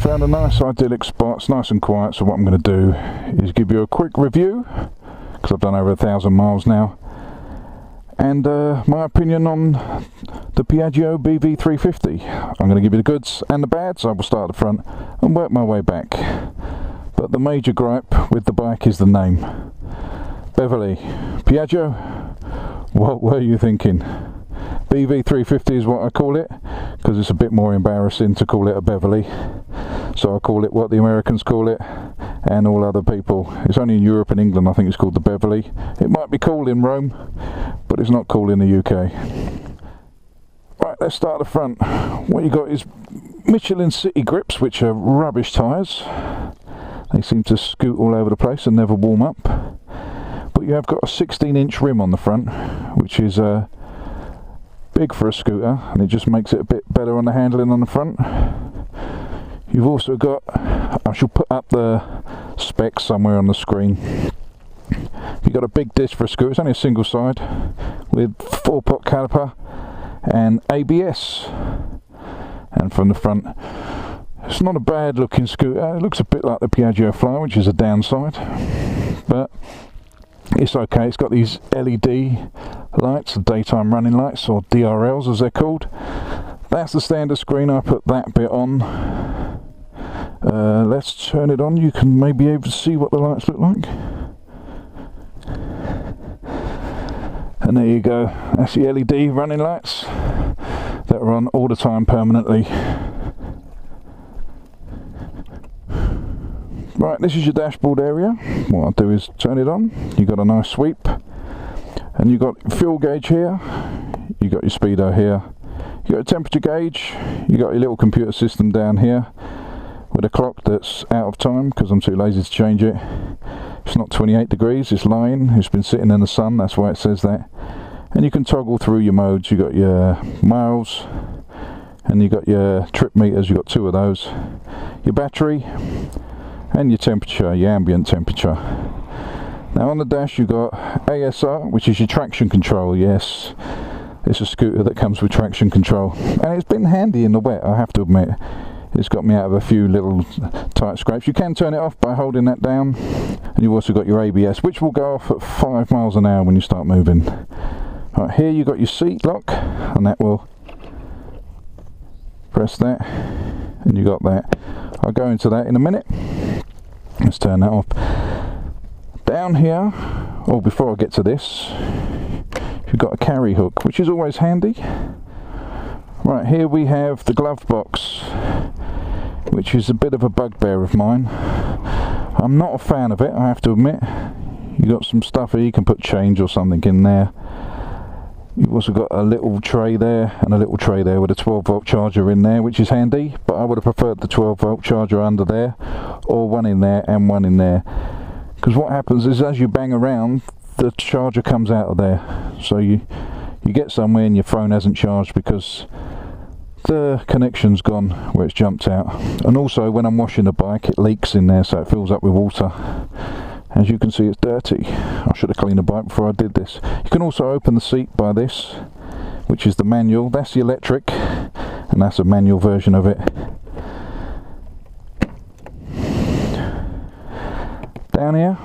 Found a nice idyllic spot. It's nice and quiet, so what I'm going to do is give you a quick review, because I've done over 1,000 miles now, and my opinion on the Piaggio BV 350. I'm going to give you the goods and the bads. I will start at the front and work my way back. But the major gripe with the bike is the name. Beverly. Piaggio? What were you thinking? BV 350 is what I call it, because it's a bit more embarrassing to call it a Beverly. So I call it what the Americans call it, and all other people. It's only in Europe and England I think it's called the Beverly. It might be cool in Rome, but it's not cool in the UK. Right, let's start at the front. What you got is Michelin City grips, which are rubbish tyres. They seem to scoot all over the place and never warm up. But you have got a 16-inch rim on the front, which is big for a scooter, and it just makes it a bit better on the handling on the front. You've also got, I shall put up the specs somewhere on the screen. You've got a big disc for a scooter. It's only a single side with 4-pot caliper and ABS. And from the front, it's not a bad looking scooter. It looks a bit like the Piaggio Flyer, which is a downside, but it's okay. It's got these LED lights, the daytime running lights, or DRLs as they're called. That's the standard screen. I put that bit on. Let's turn it on. You can maybe able to see what the lights look like. And there you go. That's the LED running lights that are on all the time permanently. Right, this is your dashboard area. What I'll do is turn it on. You've got a nice sweep, and you've got fuel gauge here, you've got your speedo here, you've got a temperature gauge, you've got your little computer system down here with a clock that's out of time because I'm too lazy to change it. It's not 28 degrees, it's lying, it's been sitting in the sun, that's why it says that. And you can toggle through your modes. You've got your miles and you've got your trip meters, you've got 2 of those, your battery and your temperature, your ambient temperature. Now on the dash you've got ASR, which is your traction control. Yes, it's a scooter that comes with traction control, and it's been handy in the wet, I have to admit. It's got me out of a few little tight scrapes. You can turn it off by holding that down, and you've also got your ABS, which will go off at 5 miles an hour when you start moving. Right, here you've got your seat lock, and that will press that, and you got that. I'll go into that in a minute. Let's turn that off. Down here, or before I get to this, you've got a carry hook, which is always handy. Right, here we have the glove box, which is a bit of a bugbear of mine. I'm not a fan of it, I have to admit. You've got some stuff here, you can put change or something in there. You've also got a little tray there and a little tray there with a 12-volt charger in there, which is handy, but I would have preferred the 12-volt charger under there, or one in there and one in there. Because what happens is as you bang around, the charger comes out of there. So you get somewhere and your phone hasn't charged because the connection's gone where it's jumped out. And also when I'm washing the bike it leaks in there, so it fills up with water. As you can see, it's dirty. I should have cleaned the bike before I did this. You can also open the seat by this, which is the manual. That's the electric, and that's a manual version of it. Down here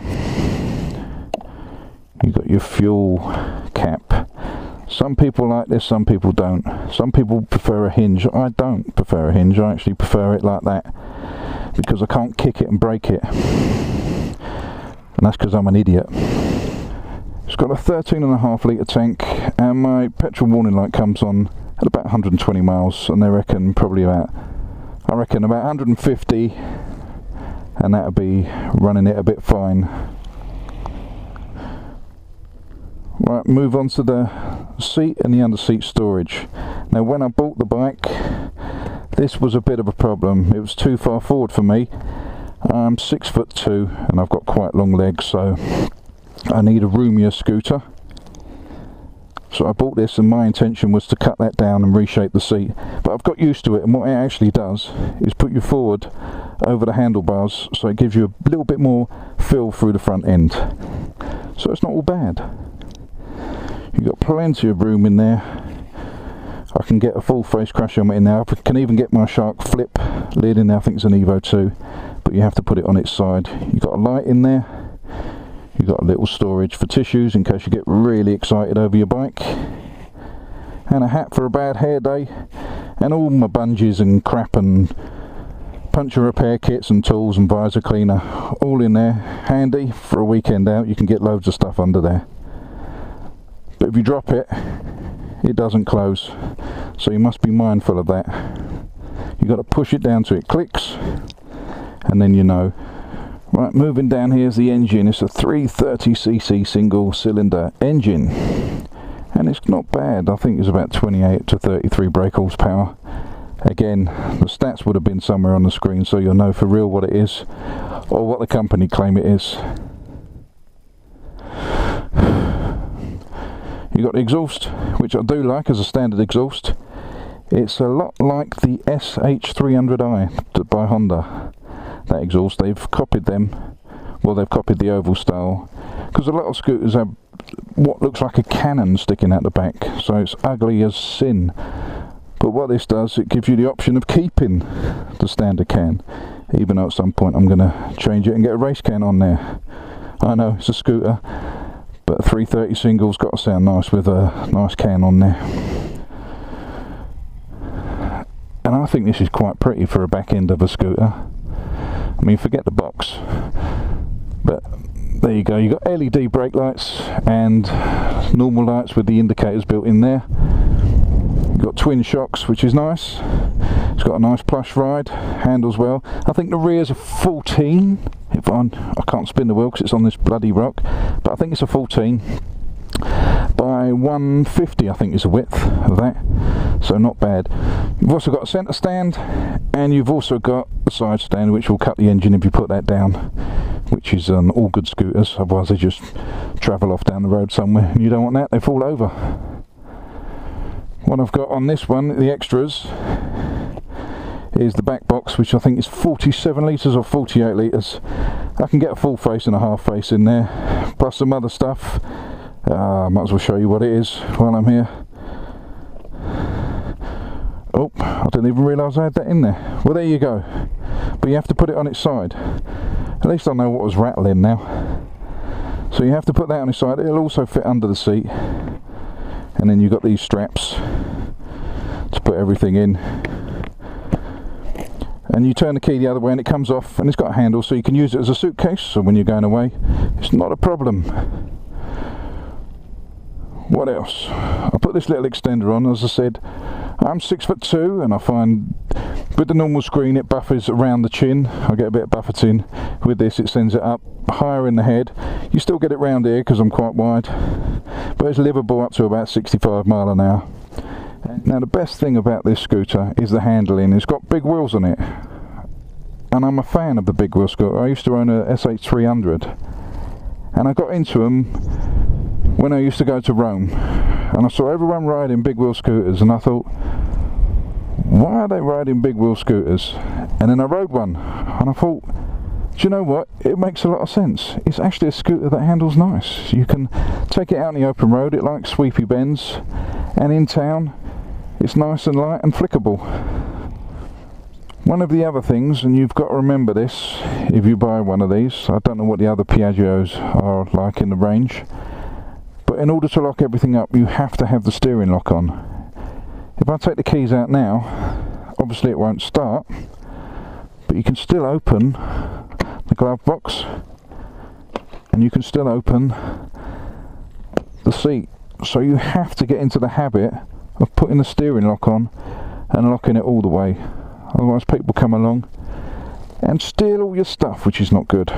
you've got your fuel cap. Some people like this, some people don't. Some people prefer a hinge. I don't prefer a hinge. I actually prefer it like that because I can't kick it and break it, and that's because I'm an idiot. It's got a 13.5 litre tank, and my petrol warning light comes on at about 120 miles, and they reckon probably about 150, and that'll be running it a bit fine. Right, move on to the seat and the under seat storage. Now when I bought the bike, this was a bit of a problem. It was too far forward for me. I'm 6'2" and I've got quite long legs, so I need a roomier scooter. So I bought this, and my intention was to cut that down and reshape the seat, but I've got used to it, and what it actually does is put you forward over the handlebars, so it gives you a little bit more fill through the front end. So it's not all bad. You've got plenty of room in there. I can get a full face crash helmet in there. I can even get my shark flip lid in there. I think it's an Evo 2, but you have to put it on its side. You've got a light in there. You've got a little storage for tissues in case you get really excited over your bike, and a hat for a bad hair day, and all my bungees and crap and puncture repair kits and tools and visor cleaner all in there, handy for a weekend out. You can get loads of stuff under there, but if you drop it, it doesn't close, so you must be mindful of that. You've got to push it down till it clicks, and then you know. Right, moving down here is the engine. It's a 330cc single cylinder engine, and it's not bad. I think it's about 28 to 33 brake horsepower. Again, the stats would have been somewhere on the screen, so you'll know for real what it is, or what the company claim it is. You got the exhaust, which I do like as a standard exhaust. It's a lot like the SH300i by Honda. That exhaust, they've copied them. Well, they've copied the oval style, because a lot of scooters have what looks like a cannon sticking out the back, so it's ugly as sin. But what this does, it gives you the option of keeping the standard can, even though at some point I'm going to change it and get a race can on there. I know it's a scooter, but a 330 single's got to sound nice with a nice can on there. And I think this is quite pretty for a back end of a scooter. I mean, forget the box, but there you go. You've got LED brake lights and normal lights with the indicators built in there. You've got twin shocks, which is nice. It's got a nice plush ride, handles well. I think the rear's a 14. I can't spin the wheel because it's on this bloody rock, but I think it's a 14 by 150, I think is the width of that, so not bad. You've also got a centre stand, and you've also got a side stand which will cut the engine if you put that down, which is on all good scooters, otherwise they just travel off down the road somewhere, and you don't want that, they fall over. What I've got on this one, the extras, is the back box, which I think is 47 litres or 48 litres. I can get a full face and a half face in there, plus some other stuff. I might as well show you what it is while I'm here. Oh, I didn't even realise I had that in there. Well, there you go. But you have to put it on its side. At least I know what was rattling now. So you have to put that on its side. It'll also fit under the seat. And then you've got these straps to put everything in. And you turn the key the other way and it comes off, and it's got a handle so you can use it as a suitcase, so when you're going away it's not a problem. What else? I put this little extender on. As I said, I'm 6'2", and I find with the normal screen it buffers around the chin. I get a bit of buffeting. With this it sends it up higher in the head. You still get it round here because I'm quite wide, but it's livable up to about 65 mile an hour. Now the best thing about this scooter is the handling. It's got big wheels on it, and I'm a fan of the big wheel scooter. I used to own a SH300, and I got into them when I used to go to Rome, and I saw everyone riding big wheel scooters, and I thought, why are they riding big wheel scooters? And then I rode one, and I thought, do you know what, it makes a lot of sense. It's actually a scooter that handles nice. You can take it out on the open road, it likes sweepy bends, and in town it's nice and light and flickable. One of the other things, and you've got to remember this if you buy one of these, I don't know what the other Piaggios are like in the range, but in order to lock everything up you have to have the steering lock on. If I take the keys out now, obviously it won't start, but you can still open the glove box, and you can still open the seat. So you have to get into the habit of putting the steering lock on and locking it all the way, otherwise people come along and steal all your stuff, which is not good.